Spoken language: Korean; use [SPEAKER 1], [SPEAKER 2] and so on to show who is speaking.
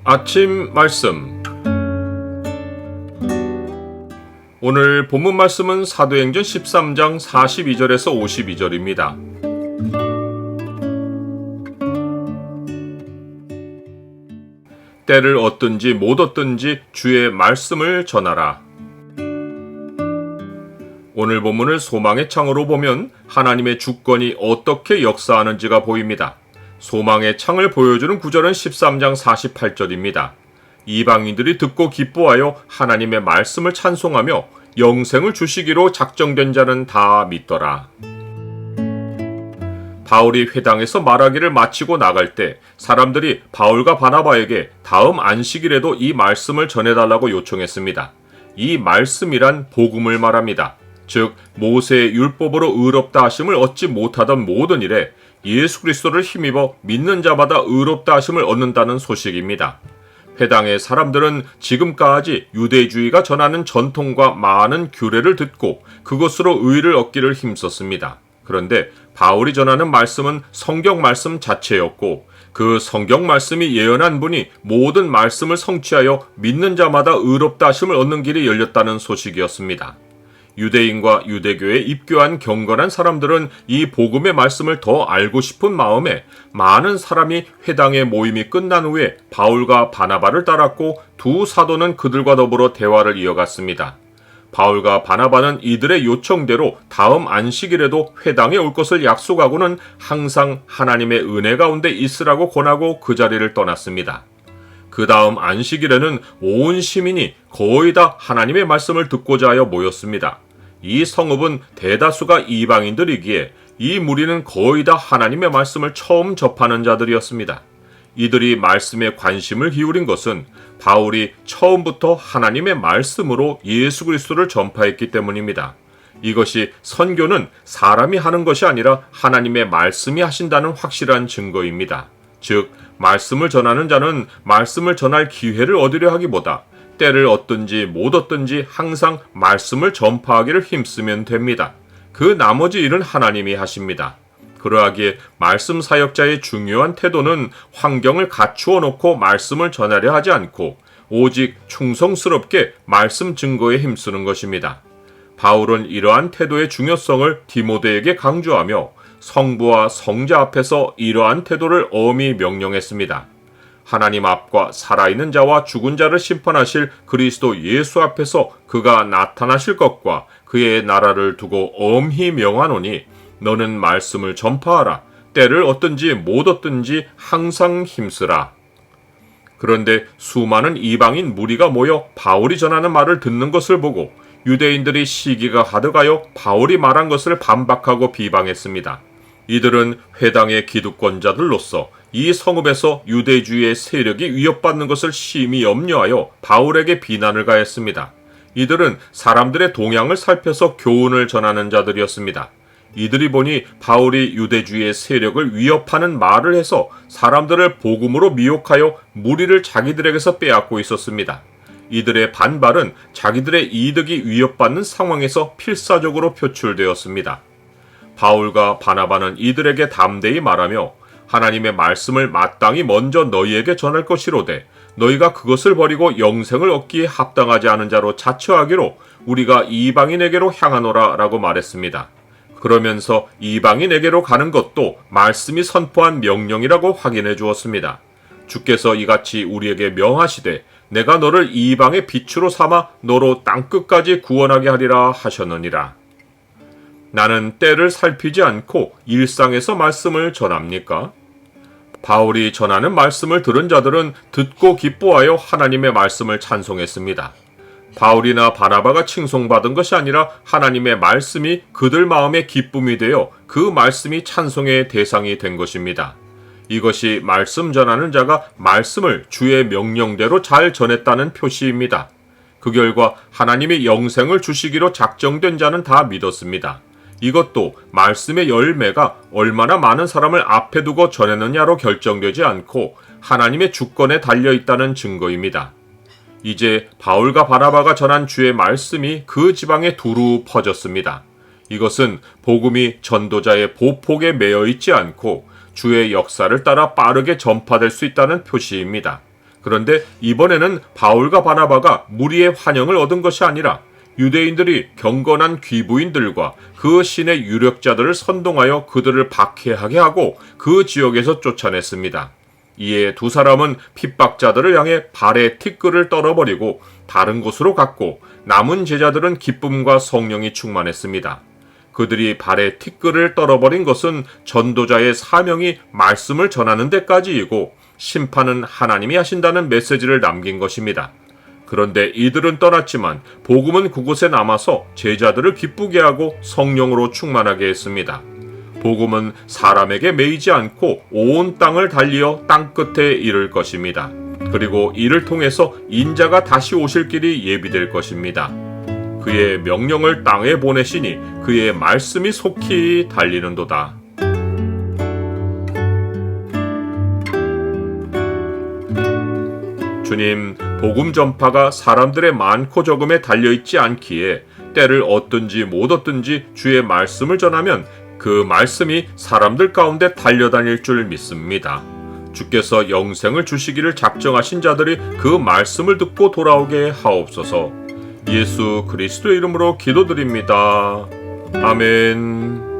[SPEAKER 1] 아침 말씀. 오늘 본문 말씀은 사도행전 13장 42절에서 52절입니다. 때를 얻든지 못 얻든지 주의 말씀을 전하라. 오늘 본문을 소망의 창으로 보면 하나님의 주권이 어떻게 역사하는지가 보입니다. 소망의 창을 보여주는 구절은 13장 48절입니다. 이방인들이 듣고 기뻐하여 하나님의 말씀을 찬송하며 영생을 주시기로 작정된 자는 다 믿더라. 바울이 회당에서 말하기를 마치고 나갈 때 사람들이 바울과 바나바에게 다음 안식일에도 이 말씀을 전해달라고 요청했습니다. 이 말씀이란 복음을 말합니다. 즉 모세의 율법으로 의롭다 하심을 얻지 못하던 모든 일에 예수 그리스도를 힘입어 믿는 자마다 의롭다 하심을 얻는다는 소식입니다. 회당의 사람들은 지금까지 유대주의가 전하는 전통과 많은 규례를 듣고 그것으로 의를 얻기를 힘썼습니다. 그런데 바울이 전하는 말씀은 성경 말씀 자체였고 그 성경 말씀이 예언한 분이 모든 말씀을 성취하여 믿는 자마다 의롭다 하심을 얻는 길이 열렸다는 소식이었습니다. 유대인과 유대교에 입교한 경건한 사람들은 이 복음의 말씀을 더 알고 싶은 마음에 많은 사람이 회당의 모임이 끝난 후에 바울과 바나바를 따랐고 두 사도는 그들과 더불어 대화를 이어갔습니다. 바울과 바나바는 이들의 요청대로 다음 안식일에도 회당에 올 것을 약속하고는 항상 하나님의 은혜 가운데 있으라고 권하고 그 자리를 떠났습니다. 그 다음 안식일에는 온 시민이 거의 다 하나님의 말씀을 듣고자 하여 모였습니다. 이 성읍은 대다수가 이방인들이기에 이 무리는 거의 다 하나님의 말씀을 처음 접하는 자들이었습니다. 이들이 말씀에 관심을 기울인 것은 바울이 처음부터 하나님의 말씀으로 예수 그리스도를 전파했기 때문입니다. 이것이 선교는 사람이 하는 것이 아니라 하나님의 말씀이 하신다는 확실한 증거입니다. 즉 말씀을 전하는 자는 말씀을 전할 기회를 얻으려 하기보다 때를 얻든지 못 얻든지 항상 말씀을 전파하기를 힘쓰면 됩니다. 그 나머지 일은 하나님이 하십니다. 그러하기에 말씀 사역자의 중요한 태도는 환경을 갖추어 놓고 말씀을 전하려 하지 않고 오직 충성스럽게 말씀 증거에 힘쓰는 것입니다. 바울은 이러한 태도의 중요성을 디모데에게 강조하며 성부와 성자 앞에서 이러한 태도를 엄히 명령했습니다. 하나님 앞과 살아있는 자와 죽은 자를 심판하실 그리스도 예수 앞에서 그가 나타나실 것과 그의 나라를 두고 엄히 명하노니 너는 말씀을 전파하라. 때를 얻든지 못 얻든지 항상 힘쓰라. 그런데 수많은 이방인 무리가 모여 바울이 전하는 말을 듣는 것을 보고 유대인들이 시기가 가득하여 바울이 말한 것을 반박하고 비방했습니다. 이들은 회당의 기득권자들로서 이 성읍에서 유대주의의 세력이 위협받는 것을 심히 염려하여 바울에게 비난을 가했습니다. 이들은 사람들의 동향을 살펴서 교훈을 전하는 자들이었습니다. 이들이 보니 바울이 유대주의의 세력을 위협하는 말을 해서 사람들을 복음으로 미혹하여 무리를 자기들에게서 빼앗고 있었습니다. 이들의 반발은 자기들의 이득이 위협받는 상황에서 필사적으로 표출되었습니다. 바울과 바나바는 이들에게 담대히 말하며 하나님의 말씀을 마땅히 먼저 너희에게 전할 것이로되 너희가 그것을 버리고 영생을 얻기에 합당하지 않은 자로 자처하기로 우리가 이방인에게로 향하노라 라고 말했습니다. 그러면서 이방인에게로 가는 것도 말씀이 선포한 명령이라고 확인해 주었습니다. 주께서 이같이 우리에게 명하시되 내가 너를 이방의 빛으로 삼아 너로 땅끝까지 구원하게 하리라 하셨느니라. 나는 때를 살피지 않고 일상에서 말씀을 전합니까? 바울이 전하는 말씀을 들은 자들은 듣고 기뻐하여 하나님의 말씀을 찬송했습니다. 바울이나 바나바가 칭송받은 것이 아니라 하나님의 말씀이 그들 마음에 기쁨이 되어 그 말씀이 찬송의 대상이 된 것입니다. 이것이 말씀 전하는 자가 말씀을 주의 명령대로 잘 전했다는 표시입니다. 그 결과 하나님이 영생을 주시기로 작정된 자는 다 믿었습니다. 이것도 말씀의 열매가 얼마나 많은 사람을 앞에 두고 전했느냐로 결정되지 않고 하나님의 주권에 달려있다는 증거입니다. 이제 바울과 바나바가 전한 주의 말씀이 그 지방에 두루 퍼졌습니다. 이것은 복음이 전도자의 보폭에 매여 있지 않고 주의 역사를 따라 빠르게 전파될 수 있다는 표시입니다. 그런데 이번에는 바울과 바나바가 무리의 환영을 얻은 것이 아니라 유대인들이 경건한 귀부인들과 그 신의 유력자들을 선동하여 그들을 박해하게 하고 그 지역에서 쫓아냈습니다. 이에 두 사람은 핍박자들을 향해 발에 티끌을 떨어버리고 다른 곳으로 갔고 남은 제자들은 기쁨과 성령이 충만했습니다. 그들이 발에 티끌을 떨어버린 것은 전도자의 사명이 말씀을 전하는 데까지이고 심판은 하나님이 하신다는 메시지를 남긴 것입니다. 그런데 이들은 떠났지만 복음은 그곳에 남아서 제자들을 기쁘게 하고 성령으로 충만하게 했습니다. 복음은 사람에게 매이지 않고 온 땅을 달리어 땅끝에 이를 것입니다. 그리고 이를 통해서 인자가 다시 오실 길이 예비될 것입니다. 그의 명령을 땅에 보내시니 그의 말씀이 속히 달리는도다. 주님, 복음 전파가 사람들의 많고 적음에 달려있지 않기에 때를 얻든지 못 얻든지 주의 말씀을 전하면 그 말씀이 사람들 가운데 달려다닐 줄 믿습니다. 주께서 영생을 주시기를 작정하신 자들이 그 말씀을 듣고 돌아오게 하옵소서. 예수 그리스도의 이름으로 기도드립니다. 아멘.